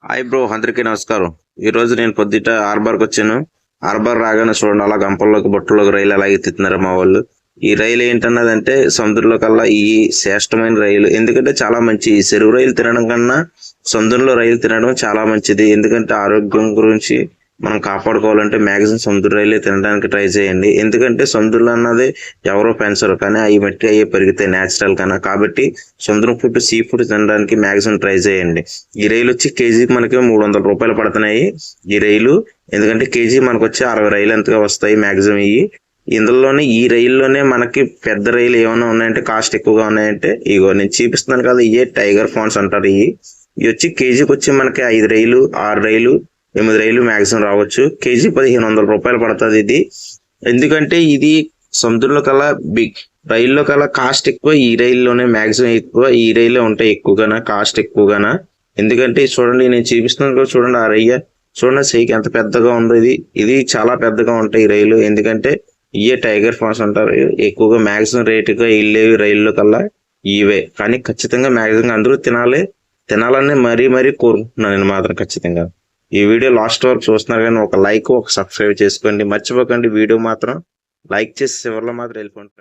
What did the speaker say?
Hi bro, అందరికీ నమస్కారం. ఈ రోజు నేను పొద్దుట హార్బర్కి వచ్చాను. హార్బర్ రాగానే చూడండి, అలా గంపల్లోకి బొట్టలోకి రైలు ఎలా ఎత్తుతున్నారు మా వాళ్ళు. ఈ రైలు ఏంటన్నదంటే సముద్రంలో కల్లా ఈ శ్రేష్టమైన రైలు. ఎందుకంటే చాలా మంచి, ఈ చెరువు రైలు తినడం కన్నా సముద్రంలో రైలు తినడం చాలా మంచిది. ఎందుకంటే ఆరోగ్యం గురించి మనం కాపాడుకోవాలంటే మ్యాక్సిమం సముద్ర రైలే తినడానికి ట్రై చేయండి. ఎందుకంటే సముద్రంలో అన్నది ఎవరో పెంచరు, కానీ అవి మట్టి అయ్యే పెరుగుతాయి న్యాచురల్ కన్నా. కాబట్టి సముద్రం ఫుడ్, సీ ఫుడ్ తినడానికి మ్యాక్సిమం ట్రై చేయండి. ఈ రైలు వచ్చి కేజీకి మనకి 300 రూపాయలు పడుతున్నాయి ఈ రైలు. ఎందుకంటే కేజీ మనకు వచ్చి 60 రైలు ఎంతగా వస్తాయి మ్యాక్సిమం. ఇందులోనే ఈ రైల్లోనే మనకి పెద్ద రైలు ఏమైనా ఉన్నాయంటే, కాస్ట్ ఎక్కువగా ఉన్నాయంటే ఇగో నేను చూపిస్తున్నాను కదా, ఇవే టైగర్ ఫాన్స్ అంటారు. ఇవి వచ్చి కేజీకి వచ్చి మనకి 5 రైలు, 6 రైలు, 8 రైలు మ్యాక్సిమం రావచ్చు. కేజీ 1500 రూపాయలు పడుతుంది ఇది. ఎందుకంటే ఇది సముద్రంలో కల్లా రైల్లో కల్లా కాస్ట్ ఎక్కువ, ఈ రైల్లోనే మ్యాక్సిమం ఎక్కువ. ఈ రైల్లో ఉంటాయి ఎక్కువగానా, కాస్ట్ ఎక్కువగానా. ఎందుకంటే చూడండి, నేను చూపిస్తున్నాను కూడా చూడండి, ఆ రయ్య చూడండి సైకి ఎంత పెద్దగా ఉందో. ఇది చాలా పెద్దగా ఉంటాయి ఈ రైలు. ఎందుకంటే ఇవే టైగర్ ఫాన్స్ అంటారు. ఎక్కువగా మ్యాక్సిమం రేటుగా వెళ్ళేవి రైల్లో కల్లా ఇవే. కానీ ఖచ్చితంగా మ్యాక్సిమం అందరూ తినాలని మరీ కోరుకుంటున్నాను నేను మాత్రం ఖచ్చితంగా. ఈ వీడియో లాస్ట్ వరకు చూస్తున్నారు కానీ ఒక లైక్, ఒక సబ్స్క్రైబ్ చేసుకోండి, మర్చిపోకండి. వీడియో మాత్రం లైక్ చేసి చివరిలో మాత్రం వెళ్ళిపోండి.